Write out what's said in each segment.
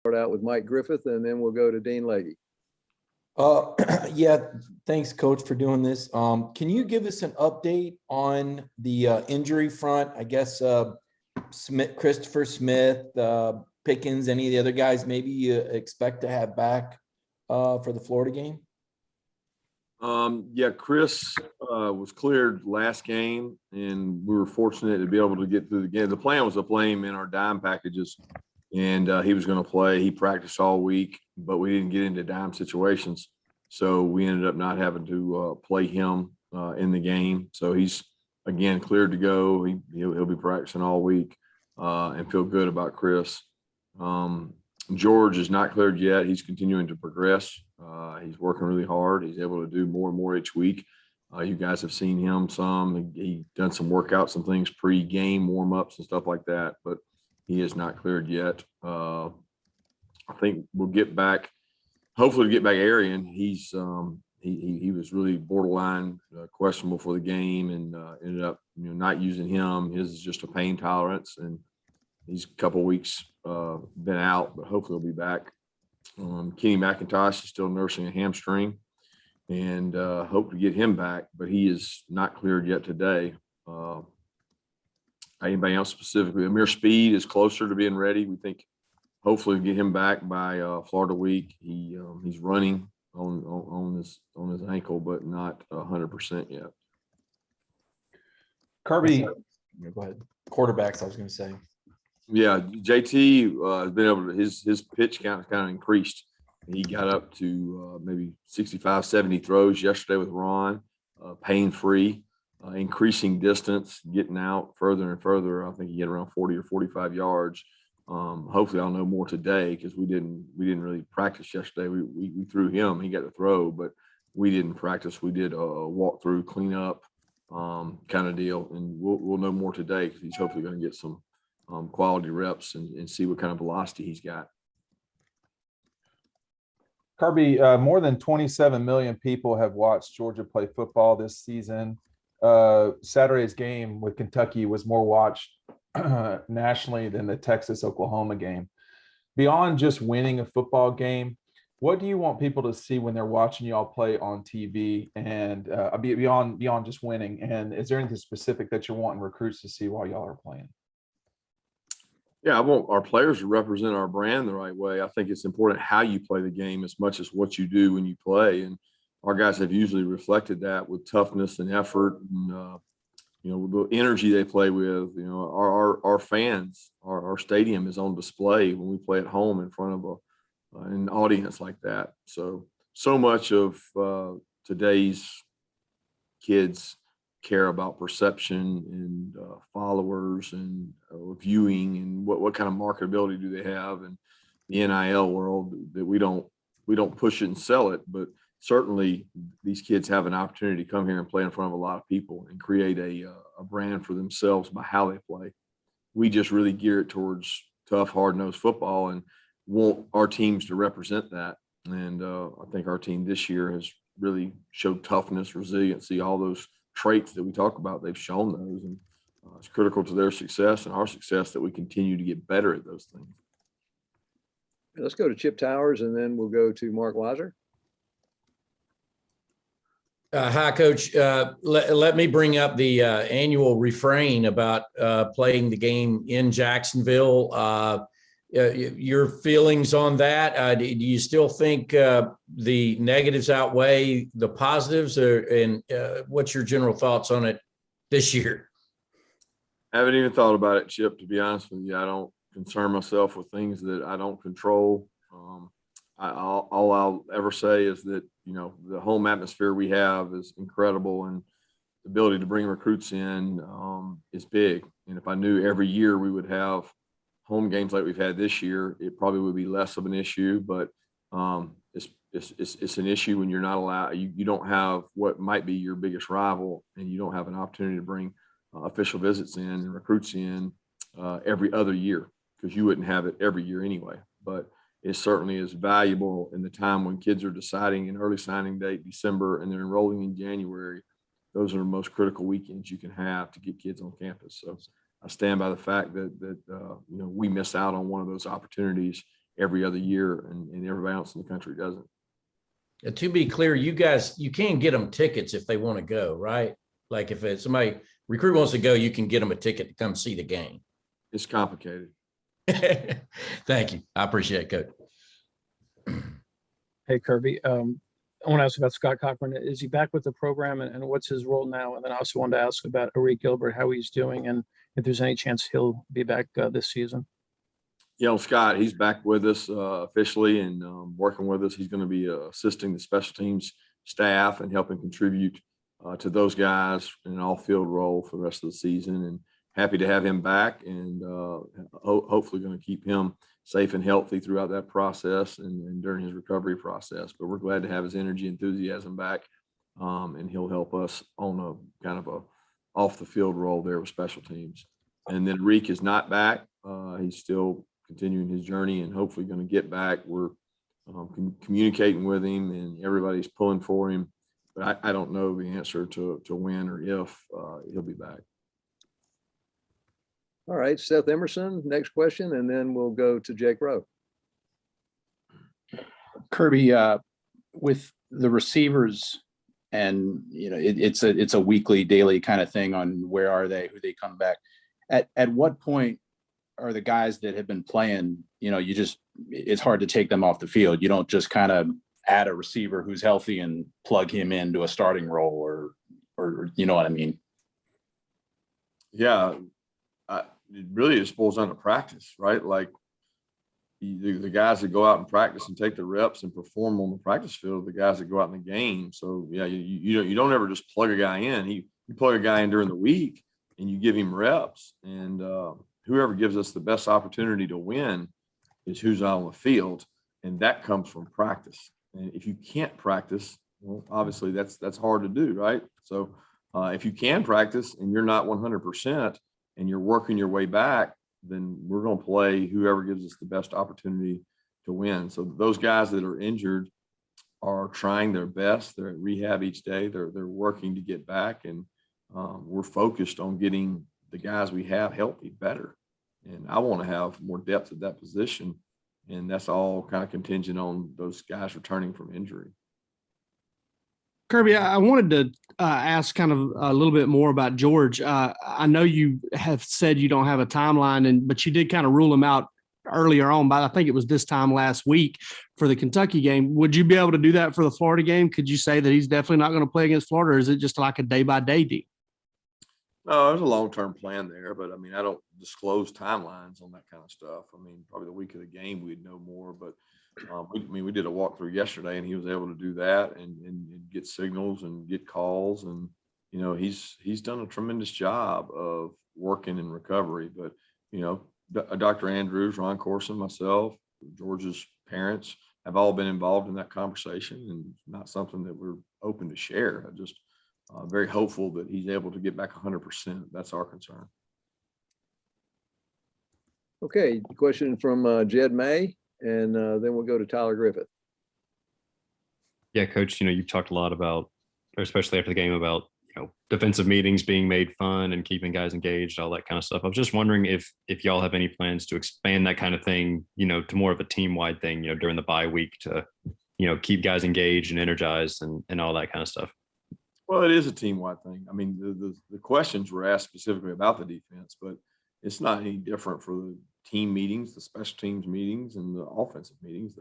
start out with Mike Griffith, and then we'll go to Dean Leahy. Yeah, thanks, Coach, for doing this. Can you give us an update on the injury front? I guess Christopher Smith, Pickens, any of the other guys maybe you expect to have back for the Florida game? Yeah, Chris was cleared last game, and we were fortunate to be able to get through the game. The plan was to play him in our dime packages, and he was going to play. He practiced all week, but we didn't get into dime situations, so we ended up not having to play him in the game. So he's, again, cleared to go. He'll be practicing all week and feel good about Chris. George is not cleared yet. He's continuing to progress. He's working really hard. He's able to do more and more each week. You guys have seen him some. He done some workouts and things pre-game warm-ups and stuff like that, but he is not cleared yet. I think we'll get back, hopefully get back Arian. He's he was really borderline questionable for the game, and ended up not using him. His is just a pain tolerance, and he's a couple weeks been out, but hopefully he'll be back. Kenny McIntosh is still nursing a hamstring, and hope to get him back, but he is not cleared yet today. Anybody else specifically? Amir Speed is closer to being ready. We think hopefully get him back by Florida week. He's running on his ankle, but not 100% yet. Kirby, go ahead. Quarterbacks, I was going to say. Yeah, JT has been able to, his pitch count has kind of increased. He got up to maybe 65, 70 throws yesterday with Ron, pain-free, increasing distance, getting out further and further. I think he had around 40 or 45 yards. Hopefully I'll know more today, because we didn't really practice yesterday. We threw him, he got to throw, but we didn't practice. We did a walk through, clean up kind of deal, and we'll know more today, because he's hopefully going to get some quality reps and see what kind of velocity he's got. Kirby, more than 27 million people have watched Georgia play football this season. Saturday's game with Kentucky was more watched nationally than the Texas-Oklahoma game. Beyond just winning a football game, what do you want people to see when they're watching y'all play on TV, and beyond just winning? And is there anything specific that you're wanting recruits to see while y'all are playing? Yeah, I want our players to represent our brand the right way. I think it's important how you play the game as much as what you do when you play. And our guys have usually reflected that with toughness and effort, and the energy they play with. Our fans, our stadium is on display when we play at home in front of an audience like that. So much of today's kids care about perception and followers and viewing, and what kind of marketability do they have in the NIL world, that we don't push it and sell it, but certainly these kids have an opportunity to come here and play in front of a lot of people and create a brand for themselves by how they play. We just really gear it towards tough, hard-nosed football and want our teams to represent that. And I think our team this year has really showed toughness, resiliency, all those traits that we talk about. They've shown those, and it's critical to their success and our success that we continue to get better at those things. Let's go to Chip Towers, and then we'll go to Mark Weiser. Hi, Coach. Let me bring up the annual refrain about playing the game in Jacksonville. Your feelings on that? Do you still think the negatives outweigh the positives, and what's your general thoughts on it this year? I haven't even thought about it, Chip, to be honest with you. I don't concern myself with things that I don't control. All I'll ever say is that, the home atmosphere we have is incredible, and the ability to bring recruits in is big. And if I knew every year we would have home games like we've had this year, it probably would be less of an issue, but it's an issue when you're not allowed, you don't have what might be your biggest rival, and you don't have an opportunity to bring official visits in and recruits in every other year, because you wouldn't have it every year anyway. But it certainly is valuable in the time when kids are deciding an early signing date, December, and they're enrolling in January. Those are the most critical weekends you can have to get kids on campus. So I stand by the fact that we miss out on one of those opportunities every other year, and everybody else in the country doesn't. To be clear, you guys, you can get them tickets if they want to go, right? Like if it's somebody recruit wants to go, you can get them a ticket to come see the game. It's complicated. Thank you. I appreciate it, Coach. Hey, Kirby. I want to ask about Scott Cochran. Is he back with the program, and what's his role now? And then I also wanted to ask about Arik Gilbert, how he's doing, and if there's any chance he'll be back this season. Yeah, Scott, he's back with us officially and working with us. He's going to be assisting the special teams staff and helping contribute to those guys in an all-field role for the rest of the season. And happy to have him back, and hopefully going to keep him safe and healthy throughout that process and during his recovery process. But we're glad to have his energy, enthusiasm back, and he'll help us on a kind of a off the field role there with special teams. And then Reek is not back. He's still continuing his journey and hopefully going to get back. We're communicating with him, and everybody's pulling for him. But I don't know the answer to when or if he'll be back. All right, Seth Emerson, next question, and then we'll go to Jake Rowe. Kirby, with the receivers, and it's a weekly, daily kind of thing on where are they, who they come back. At what point are the guys that have been playing, it's hard to take them off the field. You don't just kind of add a receiver who's healthy and plug him into a starting role, or you know what I mean? Yeah, it really just boils down to practice, right? Like the guys that go out and practice and take the reps and perform on the practice field, the guys that go out in the game. So yeah, you don't ever just plug a guy in. You plug a guy in during the week and you give him reps, and whoever gives us the best opportunity to win is who's on the field, and that comes from practice. And if you can't practice, well, obviously that's hard to do, right? So if you can practice and you're not 100% and you're working your way back, then we're going to play whoever gives us the best opportunity to win. So those guys that are injured are trying their best. They're at rehab each day. They're working to get back, and we're focused on getting the guys we have healthy better. And I want to have more depth at that position, and that's all kind of contingent on those guys returning from injury. Kirby, I wanted to ask kind of a little bit more about George. I know you have said you don't have a timeline, but you did kind of rule him out earlier on, but I think it was this time last week for the Kentucky game. Would you be able to do that for the Florida game? Could you say that he's definitely not going to play against Florida, or is it just like a day-by-day deal? No, there's a long-term plan there, but I mean, I don't disclose timelines on that kind of stuff. I mean, probably the week of the game, we'd know more, but we did a walkthrough yesterday, and he was able to do that and get signals and get calls. And, he's done a tremendous job of working in recovery. But, Dr. Andrews, Ron Corson, myself, George's parents have all been involved in that conversation, and not something that we're open to share. I just very hopeful that he's able to get back 100%. That's our concern. Okay, question from Jed May, and then we'll go to Tyler Griffith. Yeah, Coach, you've talked a lot about, especially after the game, about, defensive meetings being made fun and keeping guys engaged, all that kind of stuff. I was just wondering if y'all have any plans to expand that kind of thing, to more of a team-wide thing, during the bye week to, keep guys engaged and energized and all that kind of stuff. Well, it is a team-wide thing. I mean, the questions were asked specifically about the defense, but it's not any different for the team meetings, the special teams meetings, and the offensive meetings.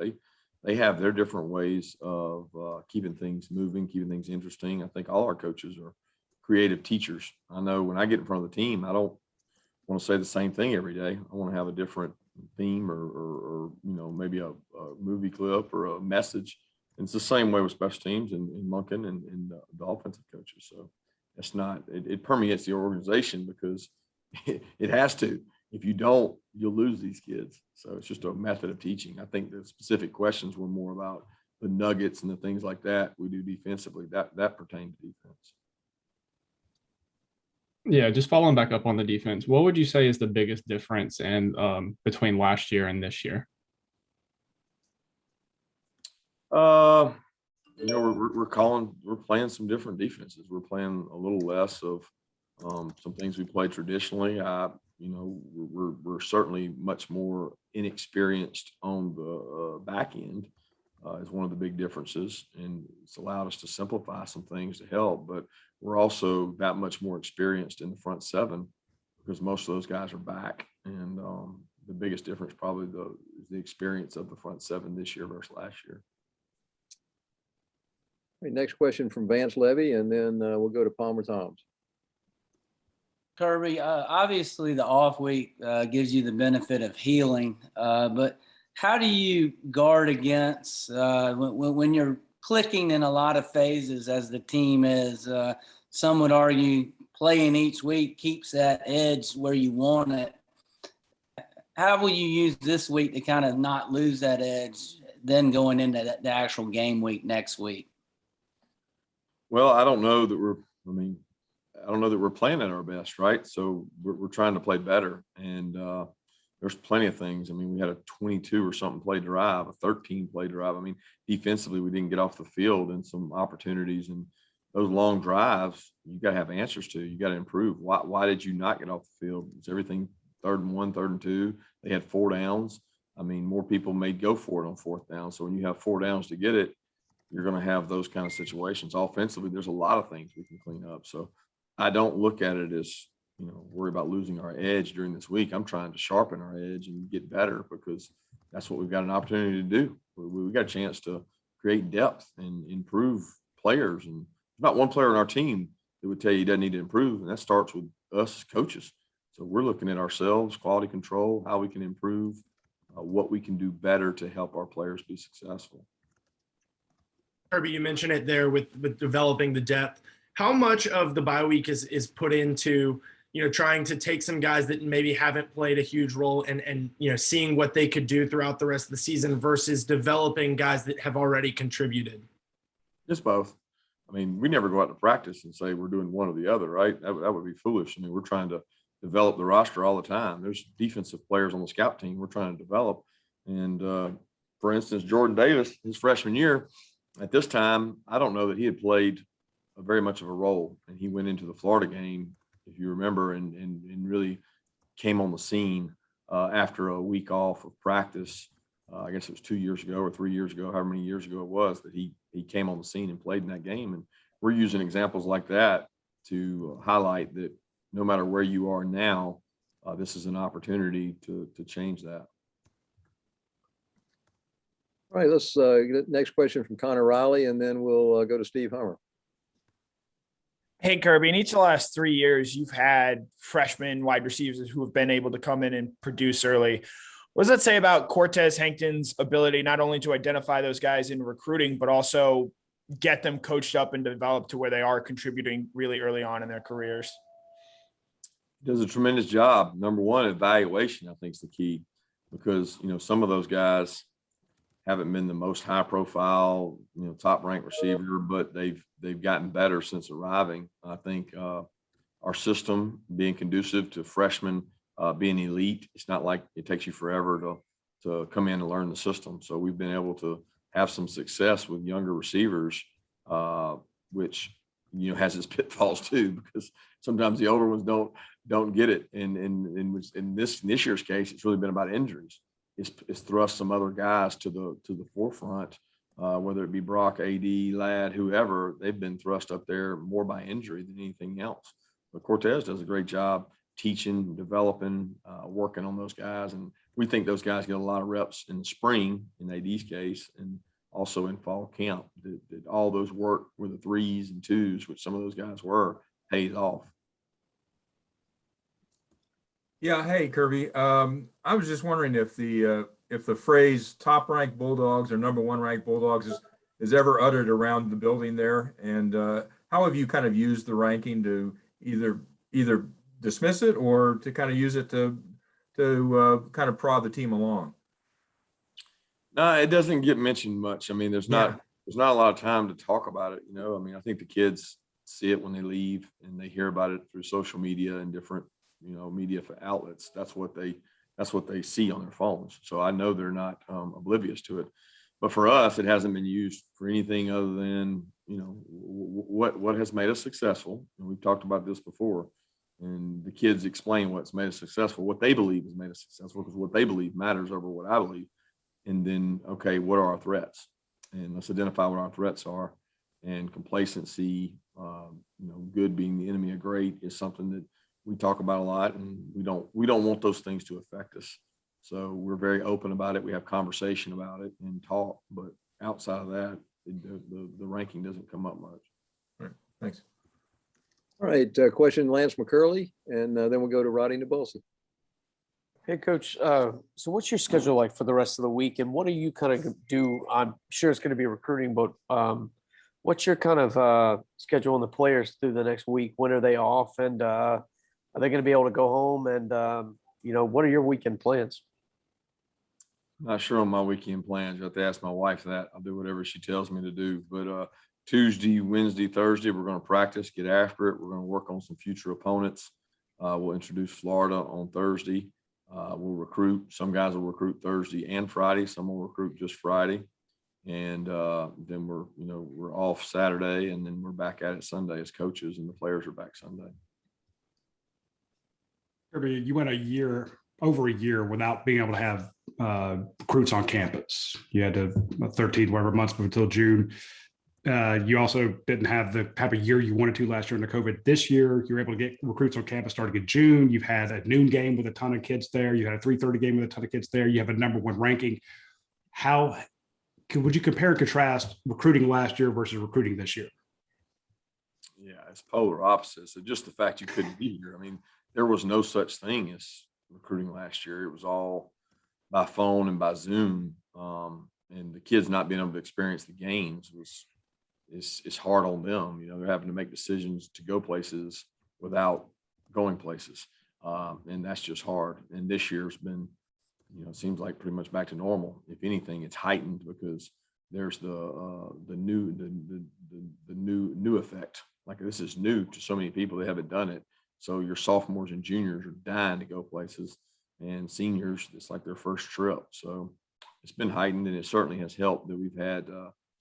They have their different ways of keeping things moving, keeping things interesting. I think all our coaches are creative teachers. I know when I get in front of the team, I don't want to say the same thing every day. I want to have a different theme or maybe a movie clip or a message. And it's the same way with special teams and Monken and the offensive coaches. So it's not, it permeates the organization because it has to. If you don't, you'll lose these kids. So it's just a method of teaching. I think the specific questions were more about the nuggets and the things like that we do defensively. That pertain to defense. Yeah, just following back up on the defense, what would you say is the biggest difference between last year and this year? We're playing some different defenses. We're playing a little less of some things we played traditionally. we're certainly much more inexperienced on the back end is one of the big differences. And it's allowed us to simplify some things to help, but we're also that much more experienced in the front seven because most of those guys are back. And the biggest difference probably is the experience of the front seven this year versus last year. Okay, next question from Vance Levy, and then we'll go to Palmer Thombs. Kirby, obviously the off week gives you the benefit of healing, but how do you guard against when you're clicking in a lot of phases as the team is? Some would argue playing each week keeps that edge where you want it. How will you use this week to kind of not lose that edge then going into the actual game week next week? Well, I don't know that we're playing at our best, right? So we're trying to play better. And there's plenty of things. I mean, we had a 22 or something play drive, a 13 play drive. I mean, defensively, we didn't get off the field and some opportunities. And those long drives, you got to have answers to. You got to improve. Why did you not get off the field? Is everything 3rd and 1, 3rd and 2? They had 4 downs. I mean, more people may go for it on 4th down. So when you have 4 downs to get it, you're going to have those kind of situations. Offensively, there's a lot of things we can clean up. So I don't look at it as, worry about losing our edge during this week. I'm trying to sharpen our edge and get better because that's what we've got an opportunity to do. We've got a chance to create depth and improve players. And there's not one player on our team that would tell you he doesn't need to improve. And that starts with us as coaches. So we're looking at ourselves, quality control, how we can improve, what we can do better to help our players be successful. Kirby, you mentioned it there with developing the depth. How much of the bye week is put into, trying to take some guys that maybe haven't played a huge role and seeing what they could do throughout the rest of the season versus developing guys that have already contributed? Just both. I mean, we never go out to practice and say we're doing one or the other, right? That would be foolish. I mean, we're trying to develop the roster all the time. There's defensive players on the scout team we're trying to develop. And for instance, Jordan Davis, his freshman year, at this time, I don't know that he had played very much of a role. And he went into the Florida game, if you remember, and really came on the scene after a week off of practice. I guess it was 2 years ago or 3 years ago, however many years ago it was, that he came on the scene and played in that game. And we're using examples like that to highlight that no matter where you are now, this is an opportunity to change that. All right, let's get the next question from Connor Riley, and then we'll go to Steve Hummer. Hey, Kirby, in each of the last 3 years, you've had freshman wide receivers who have been able to come in and produce early. What does that say about Cortez Hankton's ability not only to identify those guys in recruiting, but also get them coached up and developed to where they are contributing really early on in their careers? Does a tremendous job. Number one, evaluation, I think, is the key because, some of those guys haven't been the most high profile, top ranked receiver, but they've gotten better since arriving. I think our system being conducive to freshmen being elite, it's not like it takes you forever to come in and learn the system. So we've been able to have some success with younger receivers, which, has its pitfalls too, because sometimes the older ones don't get it. And in this year's case, it's really been about injuries. It's thrust some other guys to the forefront, whether it be Brock, AD, Ladd, whoever. They've been thrust up there more by injury than anything else. But Cortez does a great job teaching, developing, working on those guys. And we think those guys get a lot of reps in the spring, in AD's case, and also in fall camp. That all those work with the 3s and 2s, which some of those guys were, pays off. Yeah. Hey, Kirby. I was just wondering if the phrase top ranked Bulldogs or number 1 ranked Bulldogs is ever uttered around the building there. And how have you kind of used the ranking to either dismiss it or to kind of use it to kind of prod the team along? No, it doesn't get mentioned much. I mean, there's not a lot of time to talk about it. I mean, I think the kids see it when they leave and they hear about it through social media and different media outlets. That's what they see on their phones. So I know they're not oblivious to it. But for us, it hasn't been used for anything other than what has made us successful. And we've talked about this before. and the kids explain what's made us successful, what they believe has made us successful, because what they believe matters over what I believe. And then, okay, what are our threats? And let's identify what our threats are. And complacency, good being the enemy of great, is something that we talk about a lot, and we don't want those things to affect us. So we're very open about it. We have conversation about it and talk, but outside of that, the ranking doesn't come up much. All right, thanks. All right, question Lance McCurley, and then we'll go to Roddy Nabulsi. Hey, Coach. So what's your schedule like for the rest of the week, and what do you kind of do? I'm sure it's going to be recruiting, but what's your kind of schedule on the players through the next week? When are they off, and are they going to be able to go home? And what are your weekend plans? Not sure on my weekend plans. You have to ask my wife that. I'll do whatever she tells me to do. But Tuesday, Wednesday, Thursday, we're going to practice, get after it. We're going to work on some future opponents. We'll introduce Florida on Thursday. We'll recruit. Some guys will recruit Thursday and Friday. Some will recruit just Friday. And then we're off Saturday, and then we're back at it Sunday as coaches, and the players are back Sunday. Kirby, you went over a year without being able to have recruits on campus. You had to 13 whatever months until June. You also didn't have the type of year you wanted to last year under COVID. This year, you were able to get recruits on campus starting in June. You've had a noon game with a ton of kids there. You had a 3:30 game with a ton of kids there. You have a #1 ranking. Would you compare and contrast recruiting last year versus recruiting this year? Yeah, it's polar opposites. So just the fact you couldn't be here. I mean, there was no such thing as recruiting last year. It was all by phone and by Zoom. And the kids not being able to experience the games is hard on them. They're having to make decisions to go places without going places. And that's just hard. And this year's been, it seems like pretty much back to normal. If anything, it's heightened because there's the new effect. Like, this is new to so many people. They haven't done it. So your sophomores and juniors are dying to go places, and seniors, it's like their first trip. So it's been heightened, and it certainly has helped that we've had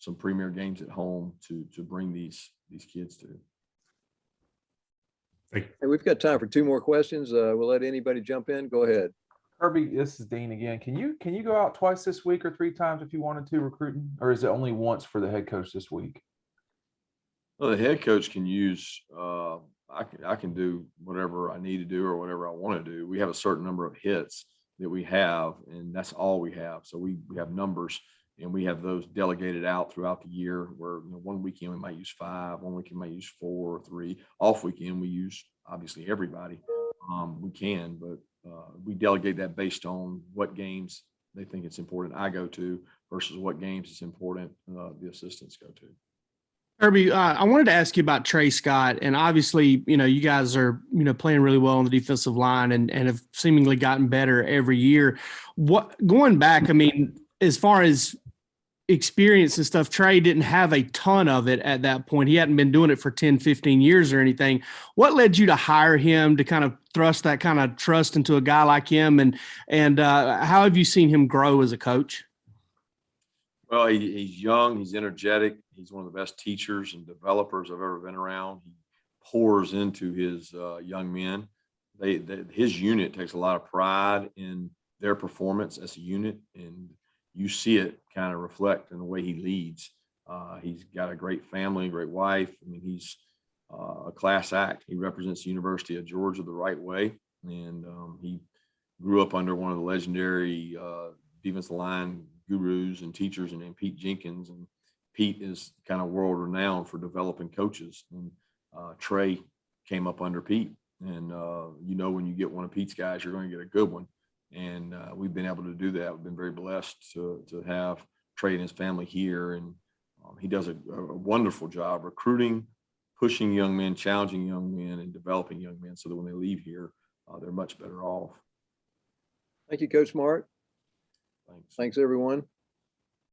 some premier games at home to bring these kids to. Hey, we've got time for 2 more questions. We'll let anybody jump in. Go ahead. Kirby, this is Dean again. Can you go out twice this week or 3 times if you wanted to recruiting, or is it only once for the head coach this week? Well, the head coach can use. I can do whatever I need to do or whatever I want to do. We have a certain number of hits that we have, and that's all we have. So we have numbers, and we have those delegated out throughout the year where one weekend we might use 5, one weekend we might use 4 or 3. Off weekend we use obviously everybody. We can, but we delegate that based on what games they think it's important I go to versus what games it's important the assistants go to. Kirby, I wanted to ask you about Trey Scott, and obviously, you guys are, playing really well on the defensive line and have seemingly gotten better every year. Going back, I mean, as far as experience and stuff, Trey didn't have a ton of it at that point. He hadn't been doing it for 10, 15 years or anything. What led you to hire him to kind of thrust that kind of trust into a guy like him? And how have you seen him grow as a coach? Well, he's young, he's energetic. He's one of the best teachers and developers I've ever been around. He pours into his young men. His unit takes a lot of pride in their performance as a unit, and you see it kind of reflect in the way he leads. He's got a great family, great wife. I mean, he's a class act. He represents the University of Georgia the right way, and he grew up under one of the legendary defensive line gurus and teachers, and Pete Jenkins. And Pete is kind of world renowned for developing coaches. And Trey came up under Pete. And, when you get one of Pete's guys, you're going to get a good one. And we've been able to do that. We've been very blessed to have Trey and his family here. And he does a wonderful job recruiting, pushing young men, challenging young men, and developing young men so that when they leave here, they're much better off. Thank you, Coach Mark. Thanks. Thanks, everyone.